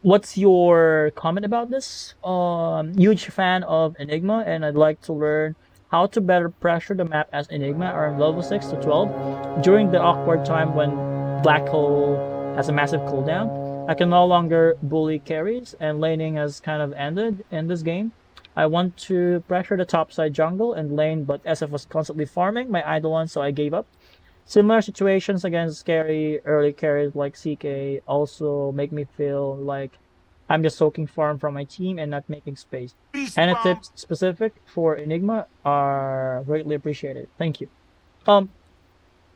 What's your comment about this? Huge fan of Enigma, and I'd like to learn how to better pressure the map as Enigma around level 6 to 12 during the awkward time when Black Hole has a massive cooldown. I can no longer bully carries, and laning has kind of ended in this game. I want to pressure the topside jungle and lane, but SF was constantly farming my idle one, so I gave up. Similar situations against scary early carries like CK also make me feel like I'm just soaking farm from my team and not making space. Any Respawn. tips specific for Enigma are greatly appreciated. Thank you. Um,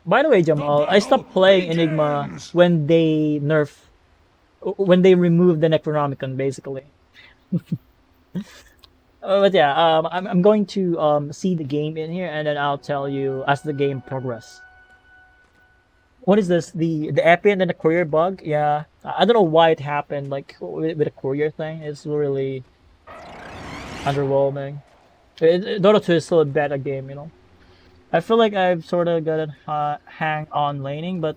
by the way, The Jamal, I battle stopped playing Enigma begins. when they removed the Necronomicon, basically. But yeah, I'm going to see the game in here, and then I'll tell you as the game progress. What is this? The epi and then the courier bug? Yeah, I don't know why it happened. Like with the courier thing, it's really underwhelming. Dota 2 is still a better game, you know. I feel like I've sort of got a hang on laning, but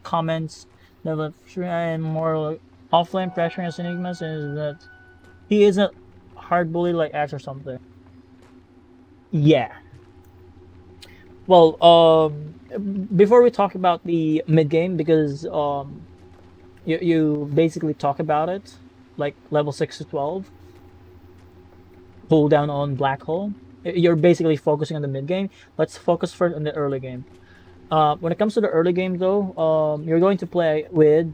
comments that and more like offline pressuring as Enigmas is that he isn't hard bully like Ash or something. Yeah. Well, before we talk about the mid game, because you basically talk about it, like level 6 to 12, pull down on Black Hole. You're basically focusing on the mid game. Let's focus first on the early game. When it comes to the early game, though, you're going to play with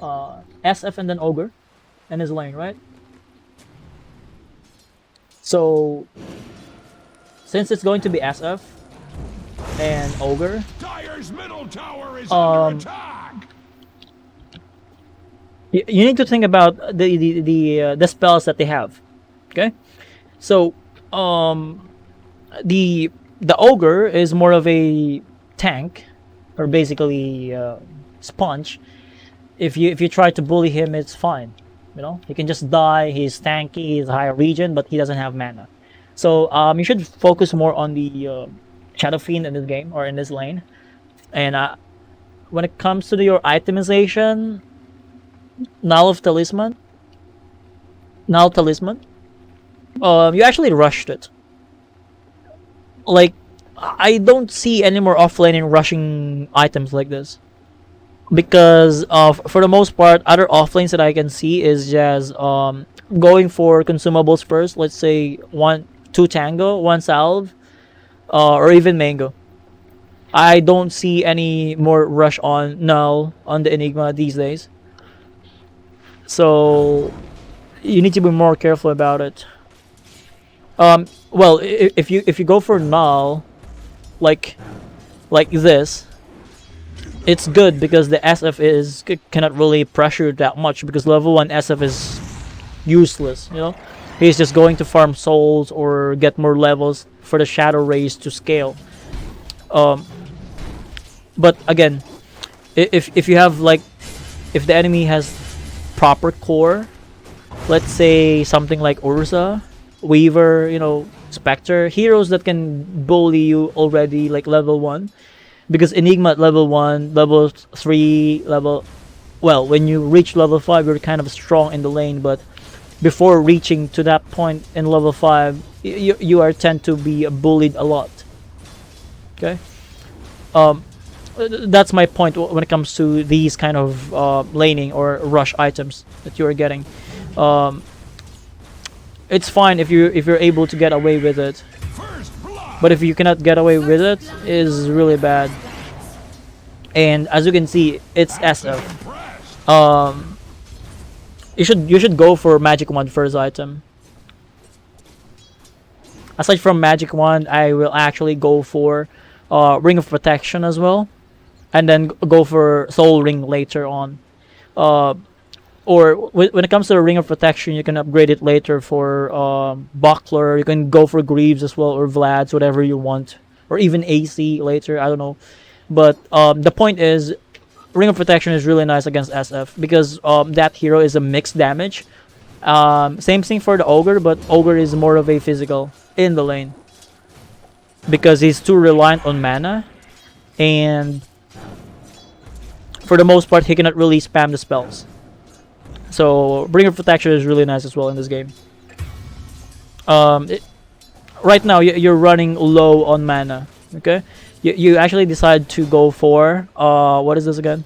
SF and then Ogre and his lane, right? So, since it's going to be SF and Ogre, Dire's middle tower is under um, attack. you need to think about the spells that they have. Okay, so um, the the ogre is more of a tank, or basically sponge. If you try to bully him, it's fine. You know, he can just die. He's tanky. He's higher region, but he doesn't have mana. So you should focus more on the Shadow Fiend in this game or in this lane. And when it comes to your itemization, Null of Talisman, Null Talisman, you actually rushed it. Like, I don't see any more offlaning rushing items like this. Because for the most part, other offlanes that I can see is just going for consumables first. Let's say two tango, one salve, or even mango. I don't see any more rush on null on the Enigma these days. So you need to be more careful about it. Well, if you go for null, like this, it's good because the SF cannot really pressure that much because level 1 SF is useless, you know? He's just going to farm souls or get more levels for the shadow rays to scale. Um, but again, if you have like if the enemy has proper core, let's say something like Urza, Weaver, you know, Spectre, heroes that can bully you already like level 1, because Enigma at level 1, level 3, level... Well, when you reach level 5, you're kind of strong in the lane, but before reaching to that point in level 5, you are tend to be bullied a lot. Okay? Um, that's my point when it comes to these kind of laning or rush items that you are getting. Um, it's fine if you're able to get away with it, First blood. but if you cannot get away with it, is really bad. And as you can see, it's Access SF. compressed. Um, you should go for Magic Wand first item. Aside from Magic Wand, I will actually go for Ring of Protection as well, and then go for Soul Ring later on. Uh, or when it comes to the Ring of Protection, you can upgrade it later for Buckler. You can go for Greaves as well, or Vlad's, whatever you want, or even AC later. I don't know. But the point is, Ring of Protection is really nice against SF because that hero is a mixed damage. Same thing for the Ogre, but Ogre is more of a physical in the lane because he's too reliant on mana, and for the most part, he cannot really spam the spells. So Bringer of Protection is really nice as well in this game. Right now you're running low on mana. Okay, you actually decide to go for what is this again?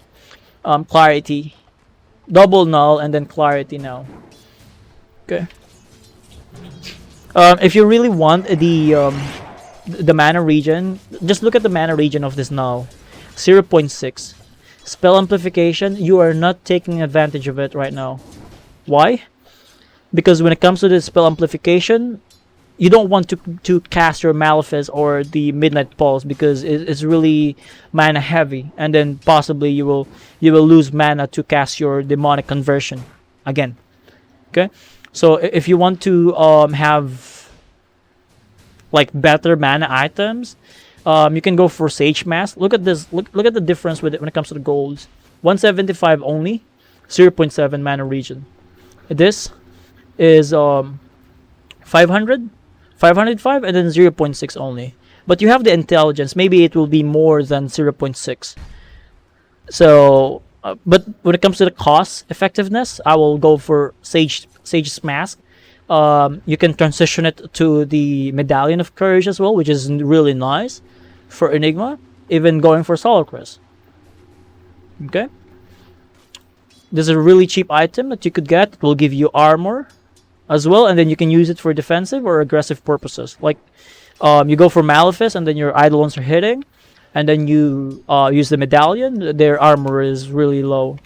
Clarity, double null, and then clarity now. Okay. If you really want the mana region, just look at the mana region of this null, 0.6. Spell amplification, you are not taking advantage of it right now. Why? Because when it comes to the spell amplification, you don't want to cast your Malefice or the Midnight Pulse because it's really mana heavy, and then possibly you will lose mana to cast your demonic conversion again. Okay, so if you want to have like better mana items, you can go for Sage Mask. Look at this. Look at the difference with it when it comes to the golds. 175 only, 0.7 mana region. This is 500, 505, and then 0.6 only. But you have the intelligence. Maybe it will be more than 0.6. So, but when it comes to the cost effectiveness, I will go for Sage's Mask. You can transition it to the Medallion of Courage as well, which is really nice for Enigma. Even going for Solar Crest. Okay. This is a really cheap item that you could get. It will give you armor as well, and then you can use it for defensive or aggressive purposes. Like, you go for Malefice, and then your Eidolons are hitting, and then you use the Medallion. Their armor is really low.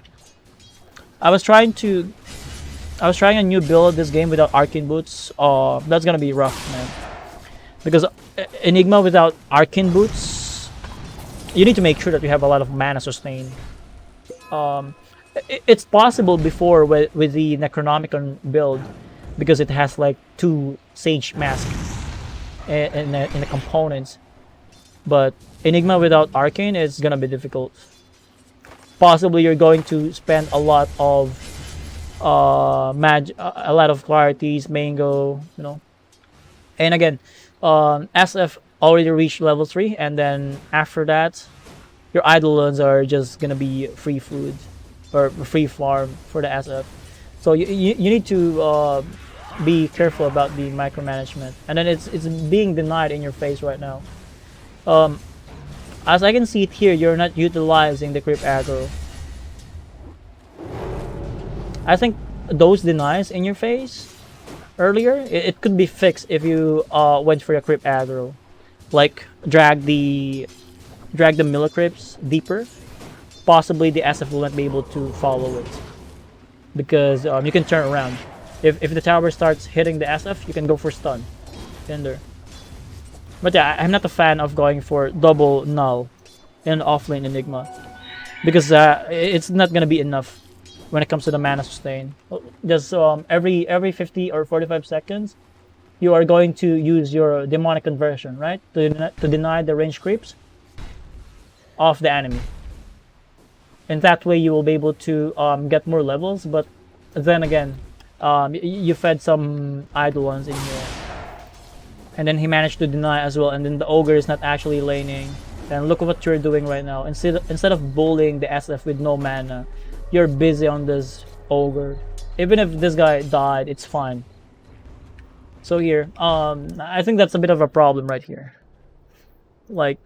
I was trying a new build this game without Arcane Boots. That's gonna be rough, man. Because Enigma without Arcane Boots, you need to make sure that you have a lot of mana sustain. It's possible before with the Necronomicon build, because it has like 2 Sage Mask in the components. But Enigma without Arcane is gonna be difficult. Possibly you're going to spend a lot of a lot of clarities, mango, you know. And again, SF already reached level 3, and then after that, your Eidolons are just gonna be free food or free farm for the SF. So you need to be careful about the micromanagement, and then it's being denied in your face right now. As I can see it here, you're not utilizing the creep aggro. I think those denies in your face earlier, it could be fixed if you went for a creep aggro, like drag the Millicryps deeper. Possibly the SF will not be able to follow it, because you can turn around. If the tower starts hitting the SF, you can go for stun in there. But yeah, I'm not a fan of going for double null in offlane Enigma, because it's not gonna be enough when it comes to the mana sustain. Just every 50 or 45 seconds, you are going to use your demonic conversion, right, to deny the range creeps of the enemy. In that way, you will be able to get more levels. But then again, you fed some Eidolons in here, and then he managed to deny as well. And then the ogre is not actually laning. And look at what you're doing right now. Instead of bullying the SF with no mana, you're busy on this ogre. Even if this guy died, it's fine. So here, I think that's a bit of a problem right here. Like,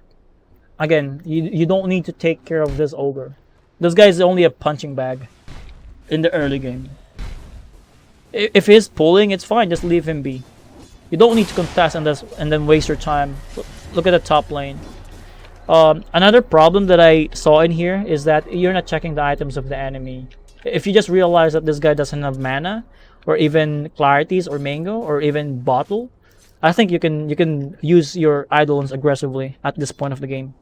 again, you don't need to take care of this ogre. This guy is only a punching bag in the early game. If he's pulling, it's fine. Just leave him be. You don't need to contest and then waste your time. Look at the top lane. Another problem that I saw in here is that you're not checking the items of the enemy. If you just realize that this guy doesn't have mana, or even clarities, or mango, or even bottle, I think you can use your Eidolons aggressively at this point of the game.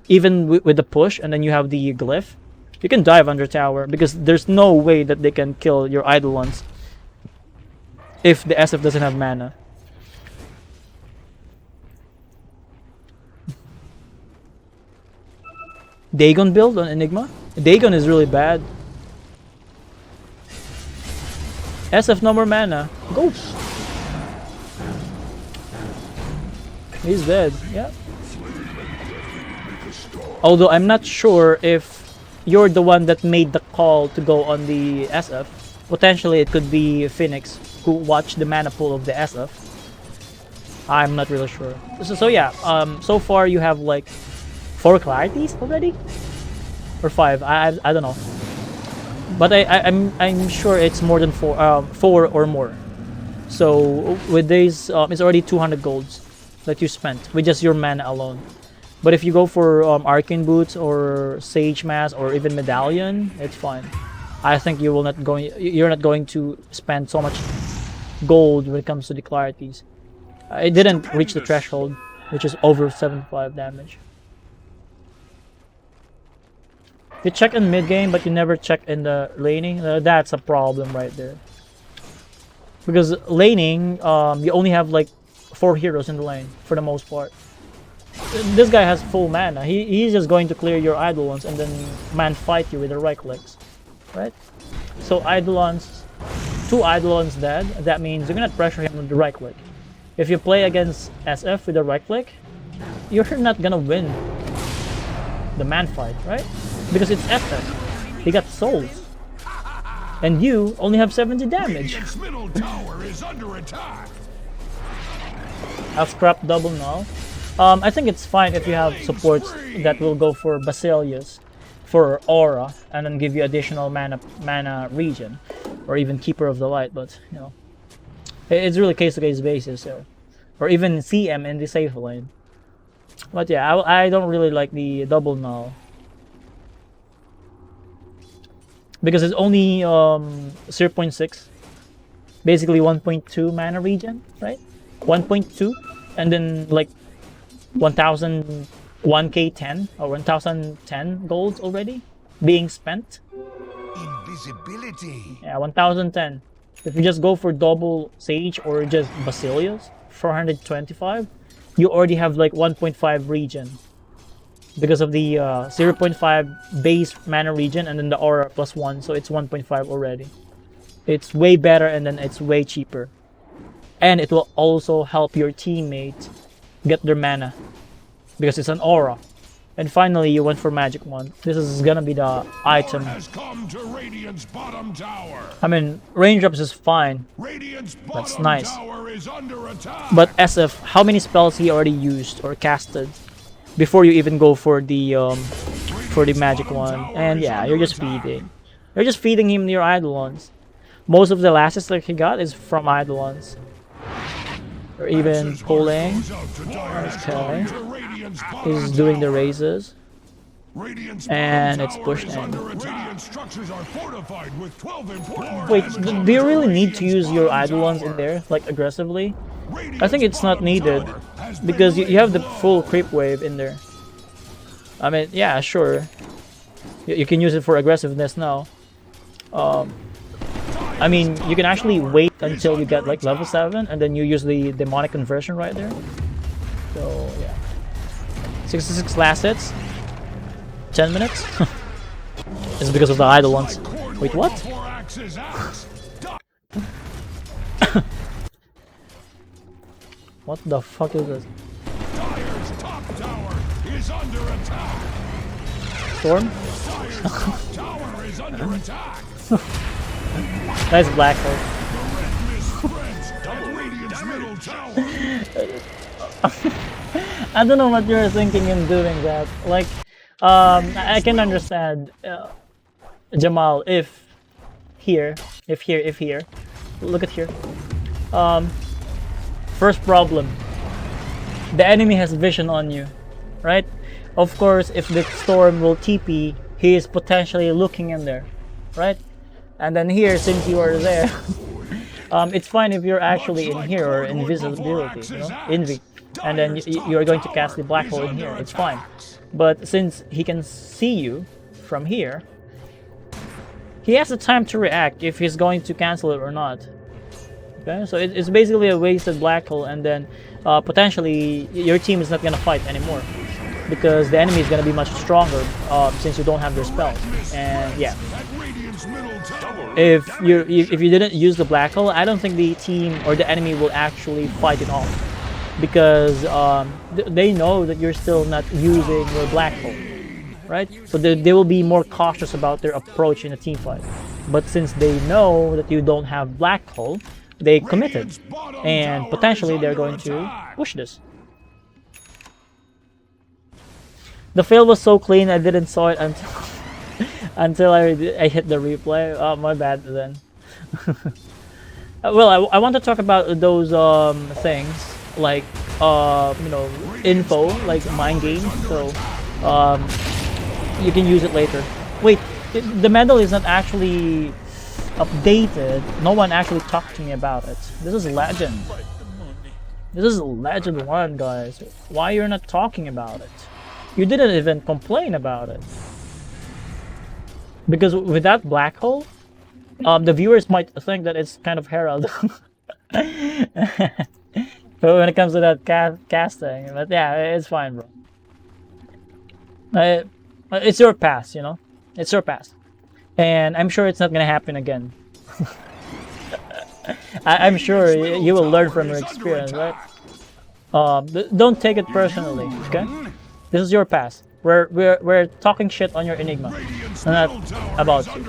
Even with the push, and then you have the glyph, you can dive under tower, because there's no way that they can kill your Eidolons if the SF doesn't have mana. Dagon build on Enigma? Dagon is really bad. SF no more mana. Go! He's dead, yeah. Although I'm not sure if you're the one that made the call to go on the SF. Potentially it could be Phoenix who watched the mana pool of the SF. I'm not really sure. So yeah, so far you have like 4 clarities already, or 5. I don't know, but I'm sure it's more than 4 or more. So with these, it's already 200 golds that you spent with just your mana alone. But if you go for Arcane Boots or Sage Mask or even Medallion, it's fine. I think you're not going to spend so much gold when it comes to the clarities. It didn't reach the threshold, which is over 75 damage. You check in mid game, but you never check in the laning. That's a problem right there. Because laning, you only have like 4 heroes in the lane for the most part. This guy has full mana. He's just going to clear your Eidolons and then man fight you with the right clicks, right? So Eidolons, 2 Eidolons dead. That means you're gonna pressure him with the right click. If you play against SF with the right click, you're not gonna win the man fight, right? Because it's SF. He got souls. And you only have 70 damage. Radiant's middle tower is under attack. I've scrapped double now. I think it's fine if you have supports that will go for Basilius, for Aura, and then give you additional mana regen, or even Keeper of the Light. But you know, it's really case-to-case basis, so. Or even CM in the safe lane. But yeah, I don't really like the double null. Because it's only 0.6, basically 1.2 mana regen, right? 1.2, and then like 1,000, 1k10 or 1,010 golds already being spent. Invisibility. Yeah, 1,010. If you just go for double Sage or just Basilius, 425, you already have like 1.5 regen. Because of the 0.5 base mana regen and then the aura +1, so it's 1.5 already. It's way better and then it's way cheaper. And it will also help your teammate get their mana because it's an aura. And finally, you went for magic wand. This is gonna be the item. Has come to Radiant's bottom tower. I mean, range ups is fine. Radiant's That's bottom nice. tower is under attack. But SF, how many spells he already used or casted before you even go for the magic one? And yeah, you're just feeding. You're just feeding him your Eidolons. Most of the lasses that he got is from Eidolons. Or even pulling. Okay. He's doing the raises. And it's pushed in. Wait, do you really need to use your Eidolons in there, like aggressively? I think it's not needed, because you have the full creep wave in there. I mean, yeah, sure. You can use it for aggressiveness now. I mean, you can actually wait until you get like level 7 and then you use the demonic conversion right there. So, yeah. 66 last hits. 10 minutes. It's because of the Eidolons. Wait, what? What the fuck is this? Storm? Nice black hole. I don't know what you're thinking in doing that. Like, I can understand, Jamal, if here, look at here. First problem, the enemy has vision on you, right? Of course, if the storm will TP, he is potentially looking in there, right? And then here, since you are there, it's fine if you're actually in here or invisibility, you know, Envy, and then you're going to cast the black hole in here. It's fine, but since he can see you from here, he has the time to react if he's going to cancel it or not. Okay, so it's basically a wasted black hole, and then potentially your team is not gonna fight anymore because the enemy is gonna be much stronger since you don't have their spells. And yeah, if you didn't use the black hole, I don't think the team or the enemy will actually fight it off because they know that you're still not using your black hole, right? So they will be more cautious about their approach in a team fight. But since they know that you don't have black hole, they committed, Radiant's bottom and tower potentially is they're under going to attack. push this. The fail was so clean, I didn't saw it until until I hit the replay. Oh, my bad then. Well, I want to talk about those things like you know, info, like mind games. So you can use it later. Wait, the medal is not actually updated. No one actually talked to me about it. This is legend. This is legend 1, guys. Why you're not talking about it? You didn't even complain about it. Because with that black hole, the viewers might think that it's kind of Herald. But when it comes to that casting, but yeah, it's fine, bro. It's your past, you know. It's your past, and I'm sure it's not gonna happen again. I'm sure you will learn from your experience, right? Don't take it personally, okay? This is your past. We're talking shit on your Enigma, not about you.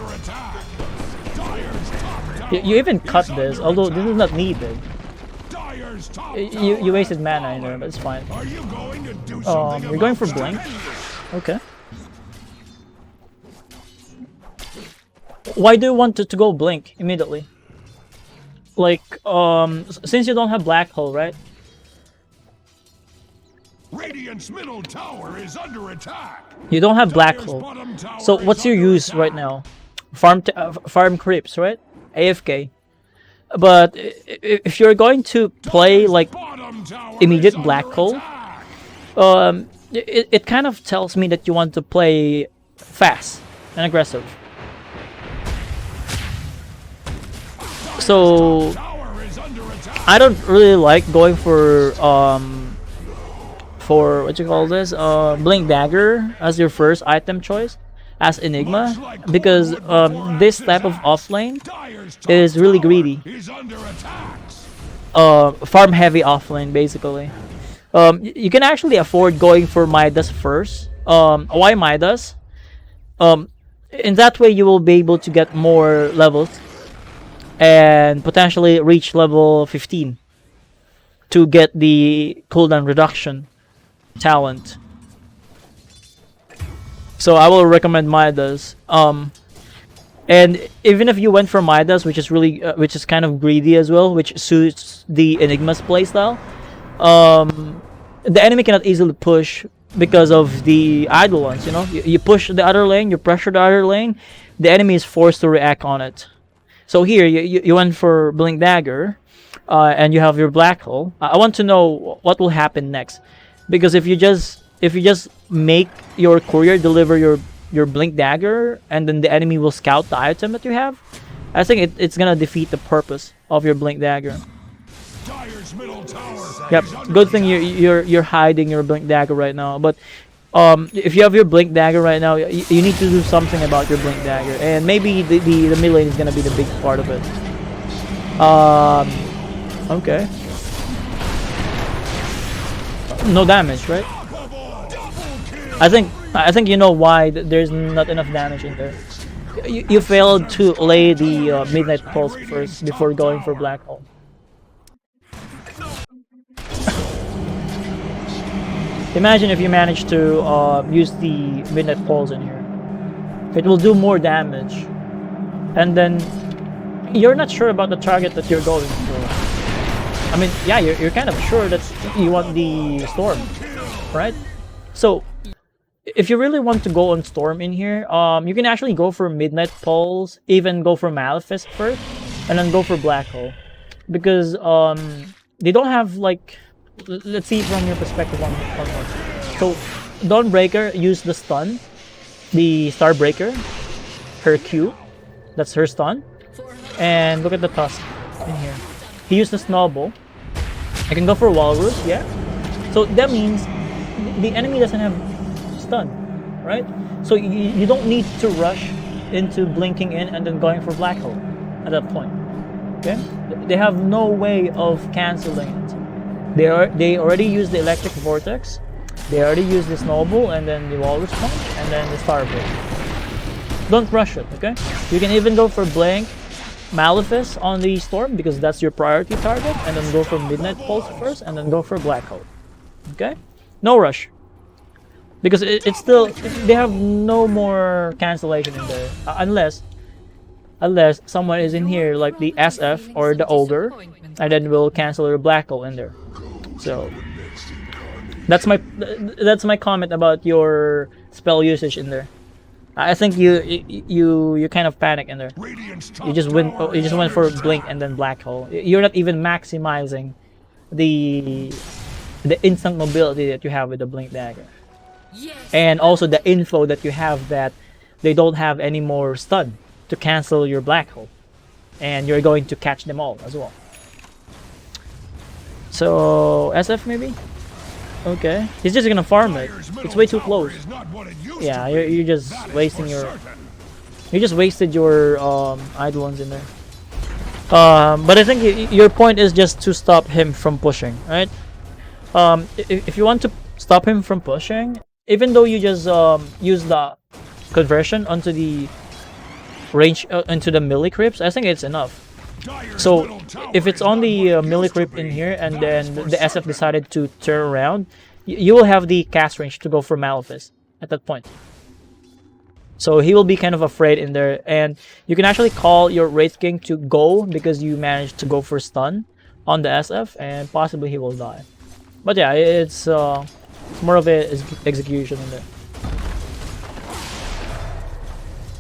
You even cut this, although this is not needed. You wasted mana in there, but it's fine. You're going for blink. Okay. Why do you want to go blink immediately? Like, since you don't have black hole, right? Radiant's middle tower is under attack. You don't have black hole. So what's your use right now? Farm creeps, right? AFK. But if you're going to play like immediate black hole, it kind of tells me that you want to play fast and aggressive. So I don't really like going for what you call this, blink dagger as your first item choice as Enigma, because this type of offlane is really greedy. Farm heavy offlane basically. You can actually afford going for Midas first. Why Midas? In that way you will be able to get more levels and potentially reach level 15 to get the cooldown reduction talent. So I will recommend Midas. And even if you went for Midas, which is really which is kind of greedy as well, which suits the Enigma's playstyle, the enemy cannot easily push because of the idle ones. You know, you push the other lane, you pressure the other lane, the enemy is forced to react on it. So here you went for blink dagger, and you have your black hole. I want to know what will happen next, because if you just make your courier deliver your blink dagger, and then the enemy will scout the item that you have, I think it's gonna defeat the purpose of your blink dagger. Yep, good thing you're hiding your blink dagger right now. But if you have your blink dagger right now, you need to do something about your blink dagger, and maybe the mid lane is gonna be the big part of it. Okay. No damage, right? I think you know why there's not enough damage in there. You failed to lay the midnight pulse first before going for black hole. Imagine if you manage to use the midnight pulse in here. It will do more damage, and then you're not sure about the target that you're going for. I mean, yeah, you're kind of sure that you want the storm, right? So if you really want to go on storm in here, you can actually go for midnight pulse, even go for Malefice first, and then go for black hole, because they don't have like. Let's see from your perspective one more. So Dawnbreaker used the stun, the Starbreaker, her Q, that's her stun, and look at the Tusk in here. He used the Snowball. I can go for Walrus, yeah. So that means the enemy doesn't have stun, right? So you don't need to rush into blinking in and then going for black hole at that point. Okay, they have no way of canceling it. They already used the electric vortex, they already used the snowball, and then the walrus punch, and then the starbreak. don't rush it, okay? You can even go for Blink Malefice on the Storm because that's your priority target, and then go for Midnight Pulse first, and then go for Black Hole. Okay? No rush. Because it's still, they have no more cancellation in there. Unless someone is in here like the SF or the Ogre, and then we'll cancel your Black Hole in there. So that's my comment about your spell usage in there. I think you kind of panic in there. You just went for Blink and then Black Hole. You're not even maximizing the instant mobility that you have with the Blink Dagger. And also the info that you have that they don't have any more stun to cancel your Black Hole. And you're going to catch them all as well. So SF maybe? Okay. He's just gonna farm it. It's way too close. Yeah, you're just wasting your... You just wasted your idle ones in there. But I think your point is just to stop him from pushing, right? If you want to stop him from pushing, even though you just use the conversion onto the range, into the melee creeps, I think it's enough. So if it's on the melee creep in here and then the SF decided to turn around, you will have the cast range to go for Malefice at that point. So he will be kind of afraid in there, and you can actually call your Wraith King to go because you managed to go for stun on the SF, and possibly he will die. But yeah, it's more of a execution in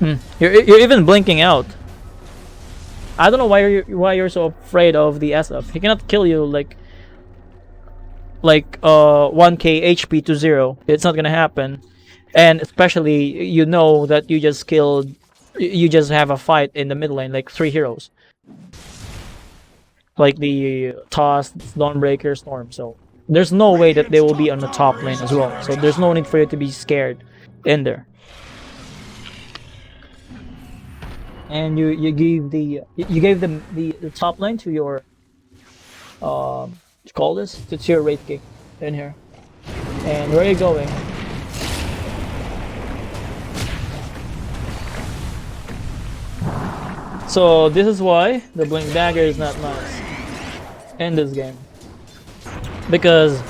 there. You're even blinking out. I don't know why you're so afraid of the SF. He cannot kill you like 1k HP to 0. It's not gonna happen. And especially you know that you just have a fight in the mid lane like 3 heroes. Like the Toss, Dawnbreaker, Storm. So there's no way that they will be on the top lane as well. So there's no need for you to be scared in there. And you gave them the top lane to your what you call this, to your Wraith King in here. And where are you going? So this is why the Blink Dagger is not nice in this game, because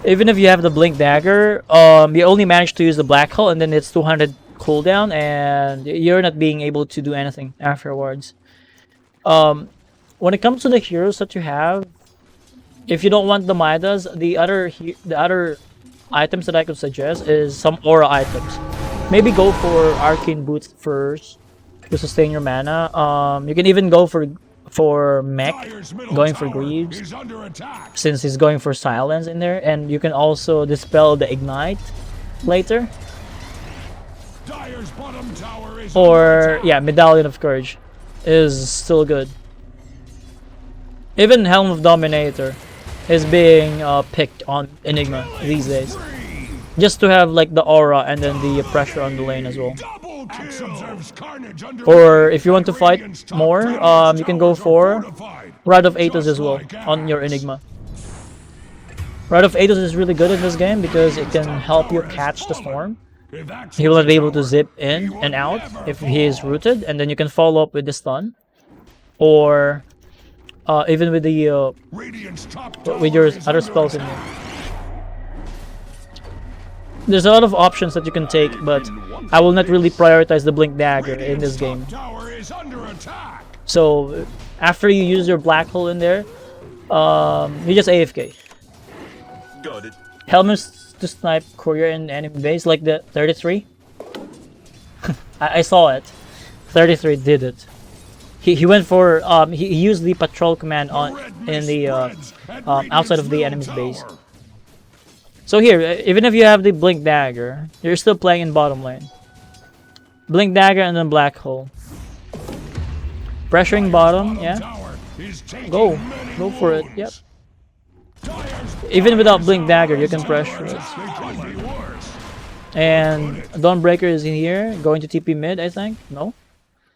even if you have the Blink Dagger, you only manage to use the Black Hole, and then it's 200 cooldown, and you're not being able to do anything afterwards. When it comes to the heroes that you have, if you don't want the Midas, the other items that I could suggest is some aura items. Maybe go for Arcane Boots first to sustain your mana. You can even go for Mech, going for Greaves, since he's going for Silence in there, and you can also dispel the Ignite later. Or yeah, Medallion of Courage is still good. Even Helm of Dominator is being picked on Enigma these days, just to have like the aura and then the pressure on the lane as well. Or if you want to fight more, you can go for Rod of Aethys as well on your Enigma. Rod of Aethys is really good in this game because it can help you catch the Storm. He will be able to zip in and out if he is rooted, and then you can follow up with the stun, or even with the with your other spells in here. There's a lot of options that you can take, but I will not really prioritize the Blink Dagger in this game. So after you use your Black Hole in there, you just AFK. Got it. Helmets to snipe courier in enemy base, like the 33. I saw it. 33 did it. He went for he used the patrol command on in the outside of the enemy's base. So here, even if you have the Blink Dagger, you're still playing in bottom lane. Blink Dagger and then Black Hole. Pressuring bottom, yeah. Go for it. Yep. Even without Blink Dagger, you can pressure it. And Dawnbreaker is in here, going to TP mid, I think. No?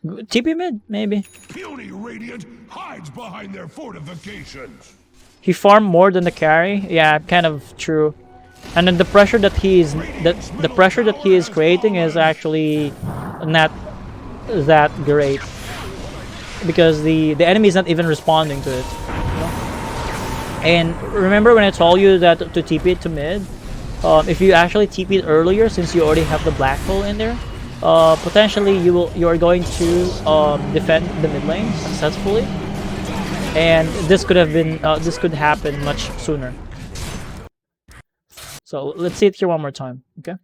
TP mid, maybe. Puny Radiant hides behind their fortifications. He farmed more than the carry. Yeah, kind of true. And then the pressure that he is creating is actually not that great because the enemy is not even responding to it. And remember when I told you that to TP it to mid, if you actually TP it earlier, since you already have the black hole in there, potentially you are going to defend the mid lane successfully, and this could have been this could happen much sooner. So let's see it here one more time, okay?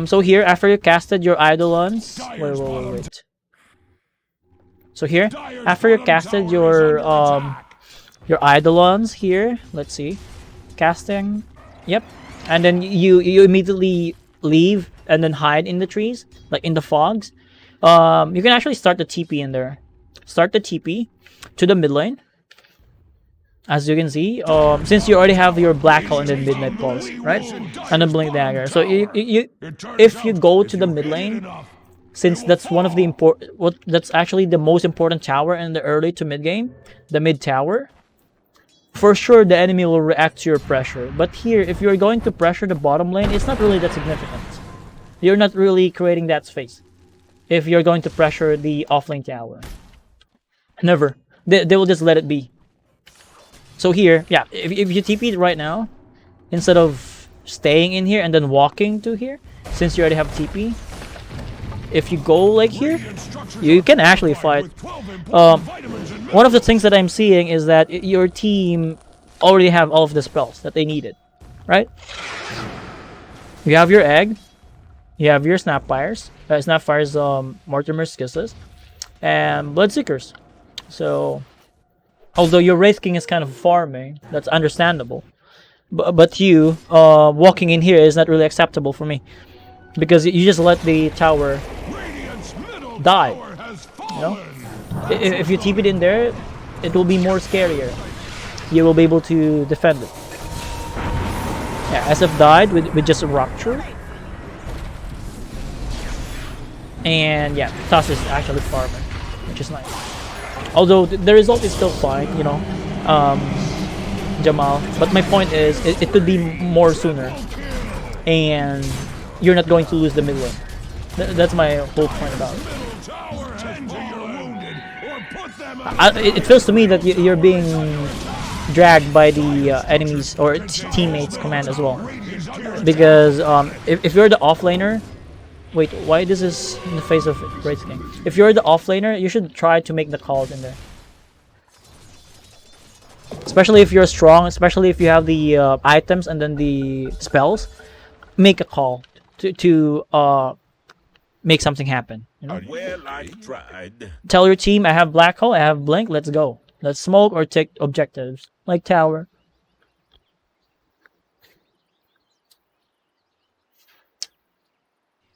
So here after you casted your Eidolons, wait. So here after you casted your Eidolons here, let's see, casting, yep, and then you immediately leave and then hide in the trees, like in the fogs. You can actually start the TP in there. Start the TP to the mid lane. As you can see, since you already have your black hole and then midnight pulse, right, and then blink dagger. So if you go to the mid lane, since that's one of the that's actually the most important tower in the early to mid game, the mid tower. For sure, the enemy will react to your pressure. But here, if you're going to pressure the bottom lane, it's not really that significant. You're not really creating that space. If you're going to pressure the offlane tower, never. They will just let it be. So here, yeah, if you TP right now, instead of staying in here and then walking to here, since you already have TP, if you go like here, you can actually fight. One of the things that I'm seeing is that your team already have all of the spells that they needed, right? You have your egg, you have your Snapfires, Mortimer's Kisses, and Bloodseekers. So, although your Wraith King is kind of farming, that's understandable. But you walking in here is not really acceptable for me, because you just let the tower die. You know, if you TP it in there, it will be more scarier. You will be able to defend it. Yeah, SF died with just a rupture. And yeah, Tuss is actually farming, which is nice. Although the result is still fine, you know, Jamal. But my point is, it could be more sooner, and you're not going to lose the mid lane. That's my whole point about it. It feels to me that you're being dragged by the enemies or teammates' command as well. Because if you're the offlaner, wait, why this is in the face of Wraith King? If you're the offlaner, you should try to make the calls in there. Especially if you're strong, especially if you have the items and then the spells, make a call to make something happen. You know? Well, I tried. Tell your team, I have black hole, I have blink, let's go. Let's smoke or take objectives like tower.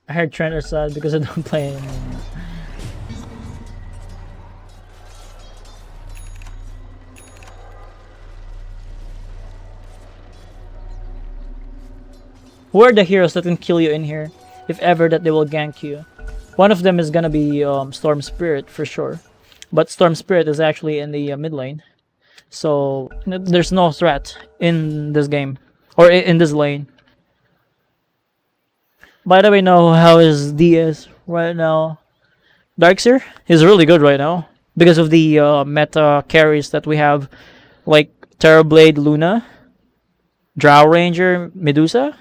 I heard Trent are sad because I don't play anymore. Who are the heroes that can kill you in here? If ever that they will gank you. One of them is gonna be Storm Spirit for sure. But Storm Spirit is actually in the mid lane. So there's no threat in this game. Or in this lane. By the way, now how is DS right now? Darkseer is really good right now. Because of the meta carries that we have. Like Terrorblade Luna. Drow Ranger Medusa.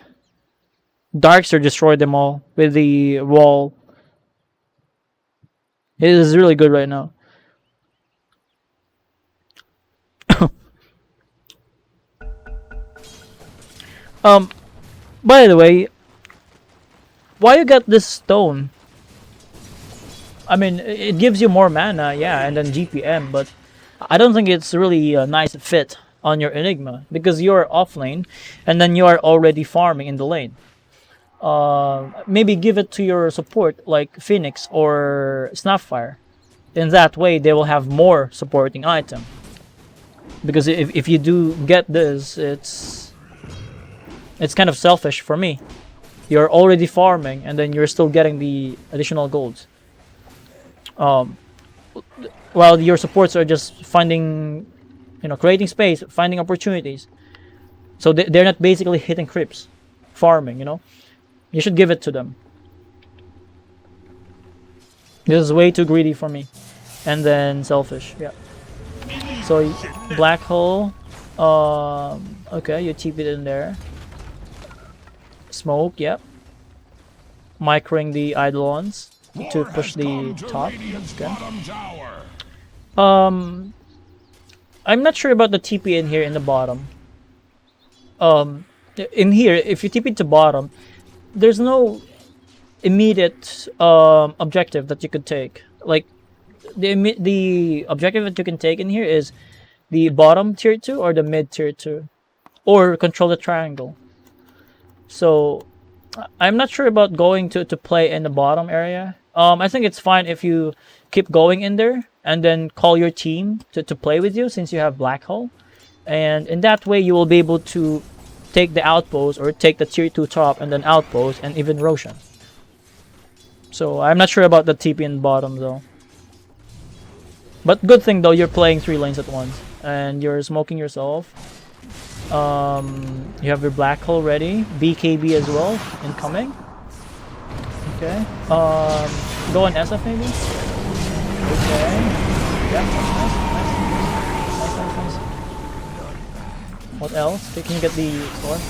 Darkseer destroyed them all with the wall. It is really good right now. By the way, why you got this stone? I mean, it gives you more mana, yeah, and then GPM, but I don't think it's really a nice fit on your Enigma because you're offlane and then you are already farming in the lane. Maybe give it to your support like Phoenix or Snapfire. In that way, they will have more supporting item. Because if you do get this, it's kind of selfish for me. You're already farming and then you're still getting the additional golds. While your supports are just finding, creating space, finding opportunities. So they're not basically hitting creeps, farming, You should give it to them. This is way too greedy for me. And then selfish, yeah. So black hole. Okay, you keep it in there. Smoke, yep. Microing the eidolons to push the top. Okay. I'm not sure about the TP in here in the bottom. In here, if you TP to bottom, there's no immediate objective that you could take. Like the objective that you can take in here is the bottom tier 2 or the mid tier 2, or control the triangle. So I'm not sure about going to play in the bottom area. I think it's fine if you keep going in there and then call your team to play with you, since you have black hole, and in that way you will be able to take the outpost or take the tier 2 top and then outpost and even Roshan. So I'm not sure about the TP in bottom though. But good thing though, you're playing 3 lanes at once and you're smoking yourself. You have your black hole ready, BKB as well incoming. Okay. Go on SF maybe. Okay. Yeah. Nice. What else? Can you get the sword?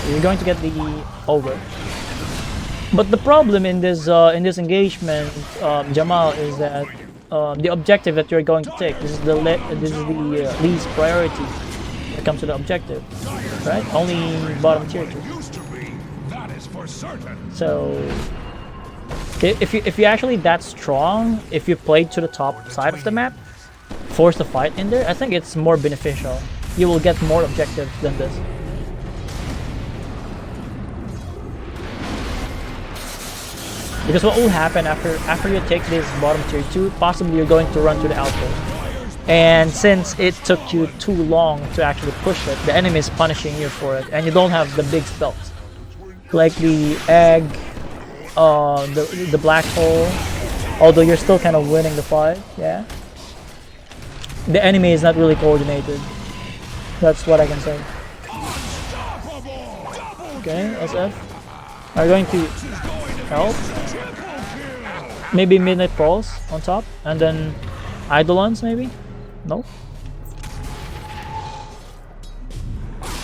No. You're going to get the over. But the problem in this engagement, Jamal, is that the objective that you're going to take, this is the least priority when it comes to the objective, right? Only bottom tier 2. So if you actually that strong, if you play to the top side of the map, force the fight in there, I think it's more beneficial. You will get more objectives than this. Because what will happen after you take this bottom tier 2, possibly you're going to run to the outpost. And since it took you too long to actually push it, the enemy is punishing you for it, and you don't have the big spells. Like the egg, the black hole, although you're still kind of winning the fight, yeah. The enemy is not really coordinated. That's what I can say. Okay, SF. Are you going to help? Maybe Midnight Pulse on top, and then Eidolons maybe? No?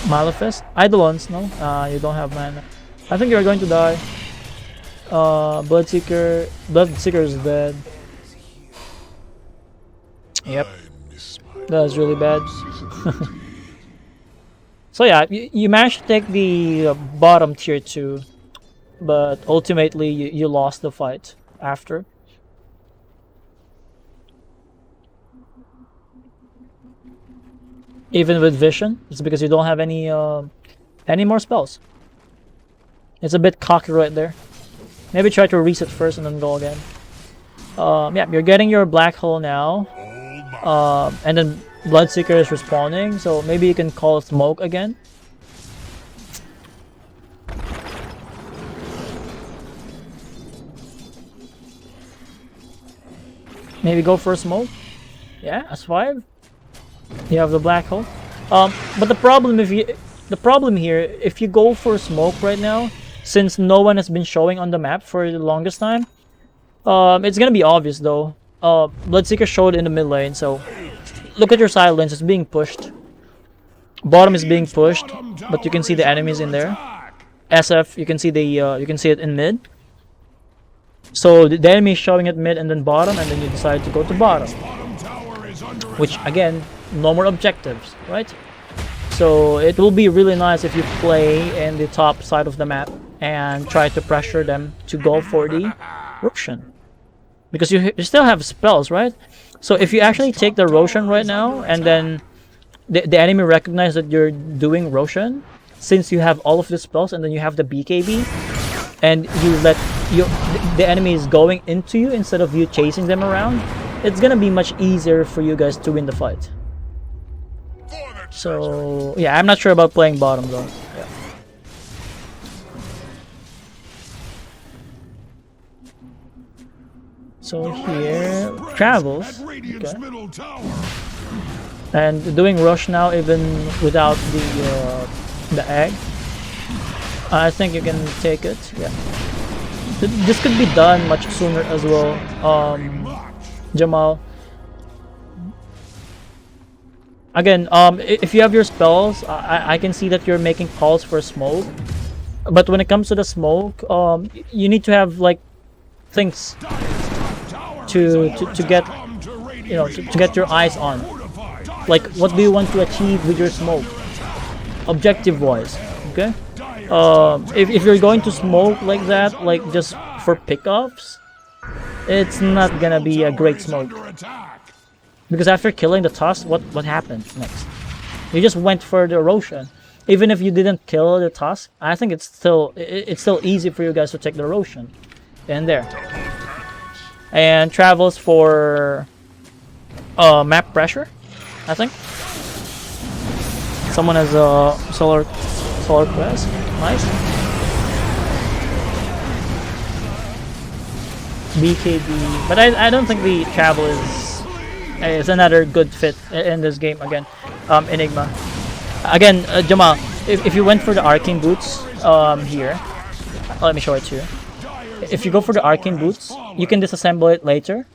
Malefist? Eidolons? No? You don't have mana. I think you're going to die. Bloodseeker is dead. Yep. That was really bad. So yeah, you managed to take the bottom tier 2, but ultimately you lost the fight after. Even with vision, it's because you don't have any more spells. It's a bit cocky right there. Maybe try to reset first and then go again. Yeah, you're getting your black hole now, and then Bloodseeker is respawning, so maybe you can call smoke again. Maybe go for a smoke. Yeah, S5. You have the black hole. But the problem here, if you go for smoke right now, since no one has been showing on the map for the longest time, it's gonna be obvious though. Bloodseeker showed in the mid lane, so look at your side lanes. It's being pushed. Bottom is being pushed, but you can see the enemies in there. SF, you can see it in mid. So the enemy is showing at mid and then bottom, and then you decide to go to bottom. Which again, no more objectives, right? So it will be really nice if you play in the top side of the map and try to pressure them to go for the Roshan. Because you still have spells, right? So if you actually take the Roshan right now, and then the enemy recognizes that you're doing Roshan, since you have all of the spells and then you have the BKB, and the enemy is going into you instead of you chasing them around, it's gonna be much easier for you guys to win the fight. So yeah, I'm not sure about playing bottom though. Yeah. So here, travels, okay. And doing rush now even without the egg. I think you can take it, yeah. This could be done much sooner as well, Jamal. Again, if you have your spells, I can see that you're making calls for smoke. But when it comes to the smoke, you need to have like things to get, you know, to get your eyes on. Like, what do you want to achieve with your smoke, objective wise? Okay. If you're going to smoke like that, like just for pickoffs, it's not gonna be a great smoke. Because after killing the Tusk, what happened next? You just went for the erosion. Even if you didn't kill the Tusk, I think it's still easy for you guys to take the erosion. And there. And travels for map pressure, I think. Someone has a solar quest. Nice. BKB, but I don't think the travel is another good fit in this game again. Enigma. Again, Jamal, if you went for the arcane boots here, let me show it to you. If you go for the arcane boots, you can disassemble it later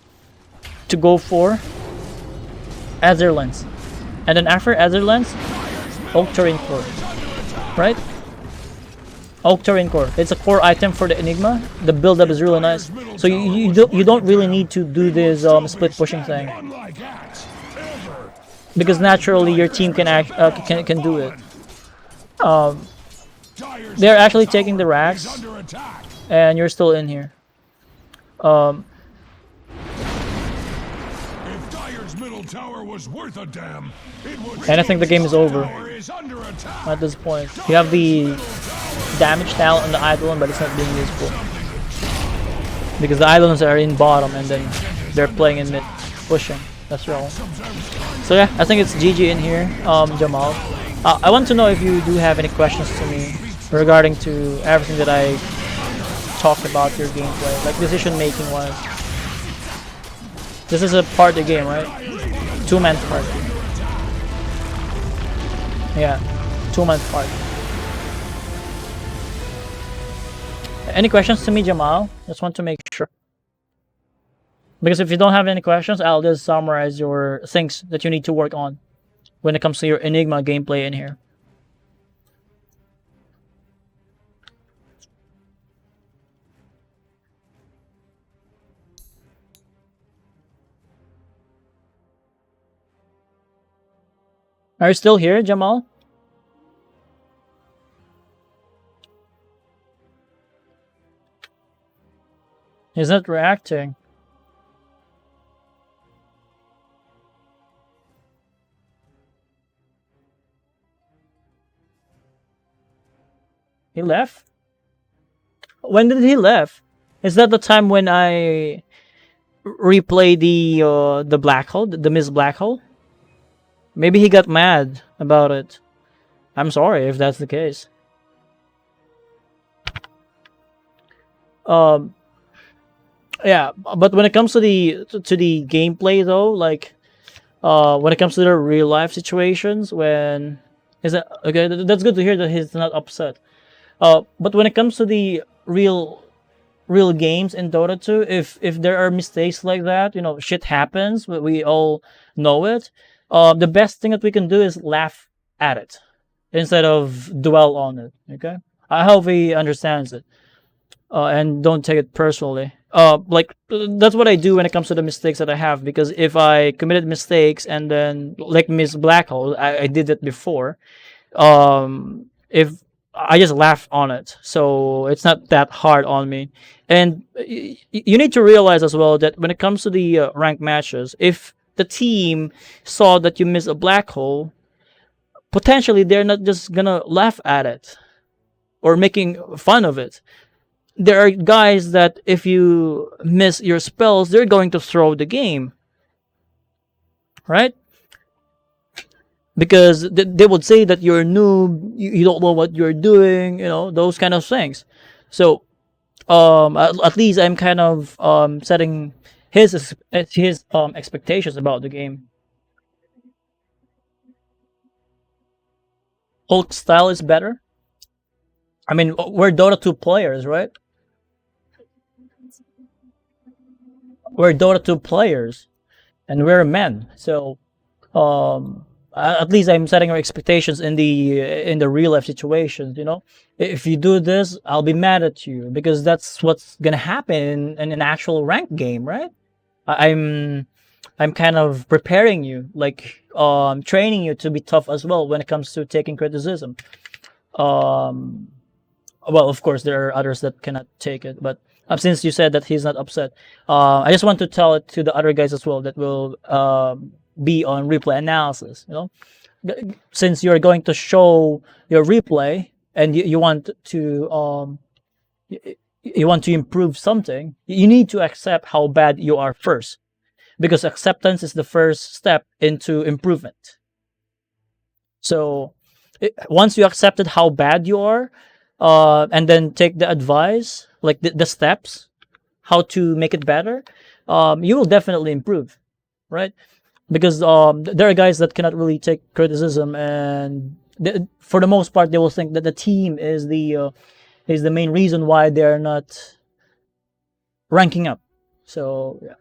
to go for Azure Lens. And then after Azure Lens, Oak Terrain Core. Right? Oak Terrain Core. It's a core item for the Enigma. The build-up is really nice. So you don't really need to do this split pushing thing. Because naturally your team can do it. They're actually taking the racks, and you're still in here. If Dyer's middle tower was worth a damn, it would. And I think the game is over at this point. You have the damage talent on the Eidolon, but it's not being useful. Because the Eidolons are in bottom and then they're playing in mid, pushing. That's wrong. So yeah, I think it's GG in here, Jamal. I want to know if you do have any questions to me regarding to everything that I talked about your gameplay, like decision making wise. This is a party game, right? 2-man party. Yeah, 2-man party. Any questions to me, Jamal? Just want to make sure. Because if you don't have any questions, I'll just summarize your things that you need to work on when it comes to your Enigma gameplay in here. Are you still here, Jamal? He's not reacting. He left? When did he left? Is that the time when I replay the black hole, the Miss Black Hole? Maybe he got mad about it. I'm sorry if that's the case. Yeah, but when it comes to the gameplay though, like when it comes to the real life situations, when is that okay? That's good to hear that he's not upset. But when it comes to the real games in Dota 2, if there are mistakes like that, you know, shit happens. We all know it. The best thing that we can do is laugh at it instead of dwell on it. Okay, I hope he understands it and don't take it personally. Like that's what I do when it comes to the mistakes that I have. Because if I committed mistakes and then like Miss Black Hole, I did it before. If I just laugh on it, so it's not that hard on me. And you need to realize as well that when it comes to the ranked matches, if the team saw that you miss a black hole, potentially they're not just gonna laugh at it or making fun of it. There are guys that if you miss your spells, they're going to throw the game, right? Because they would say that you're a noob, you don't know what you're doing, you know, those kind of things. So at least I'm kind of setting his expectations about the game. Hulk style is better. I mean, we're Dota 2 players, right? we're Dota 2 players and we're men. So at least I'm setting our expectations in the real life situations. If you do this, I'll be mad at you because that's what's gonna happen in an actual ranked game, right? I'm kind of preparing you, like training you to be tough as well when it comes to taking criticism. Um, well, of course, there are others that cannot take it, but since you said that he's not upset, I just want to tell it to the other guys as well that will be on replay analysis. Since you're going to show your replay and you want to you want to improve something, you need to accept how bad you are first, because acceptance is the first step into improvement. So once you accepted how bad you are, and then take the advice, like the steps, how to make it better, you will definitely improve, right? Because there are guys that cannot really take criticism, and for the most part, they will think that the team is the main reason why they are not ranking up. So yeah.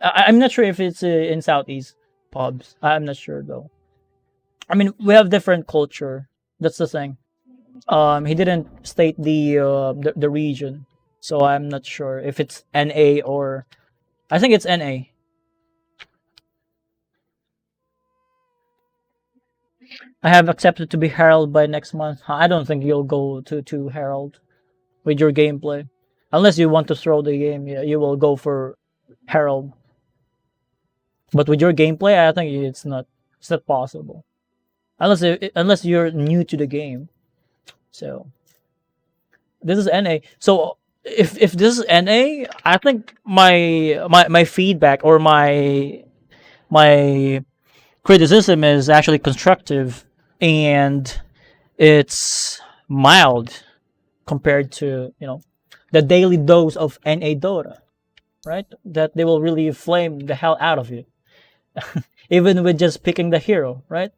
I'm not sure if it's in Southeast pubs. I'm not sure though. I mean, we have different culture. That's the thing. He didn't state the region, so I'm not sure if it's NA or I think it's NA. I have accepted to be Herald by next month. I don't think you'll go to Herald with your gameplay, unless you want to throw the game. Yeah, you will go for Herald, but with your gameplay, I think it's not possible unless you're new to the game. So this is NA. So if this is NA, I think my feedback or my criticism is actually constructive, and it's mild compared to the daily dose of NA Dota, right? That they will really flame the hell out of you, even with just picking the hero, right?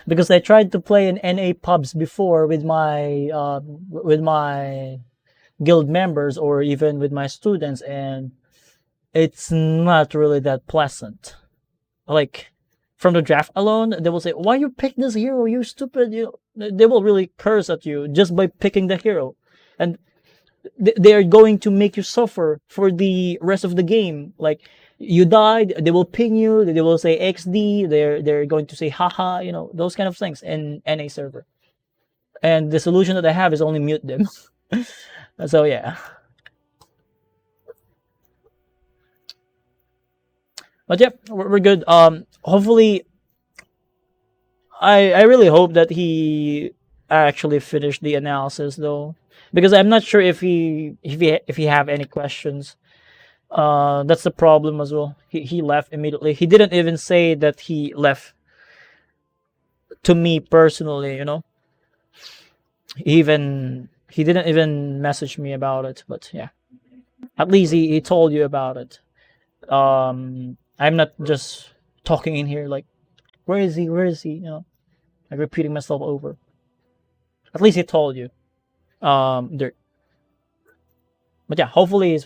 Because I tried to play in NA pubs before with my guild members or even with my students, and it's not really that pleasant. Like from the draft alone, they will say, "Why you pick this hero? You're stupid." They will really curse at you just by picking the hero, and they are going to make you suffer for the rest of the game. Like you died, they will ping you. They will say XD. They're going to say haha. Those kind of things in NA server. And the solution that I have is only mute them. So yeah. But yeah, we're good. Hopefully, I really hope that he actually finished the analysis though, because I'm not sure if he have any questions. That's the problem as well. He left immediately. He didn't even say that he left to me personally. He didn't even message me about it. But yeah, at least he told you about it. I'm not just talking in here like, where is he? Where is he? Like repeating myself over. At least he told you. There. But yeah, hopefully it's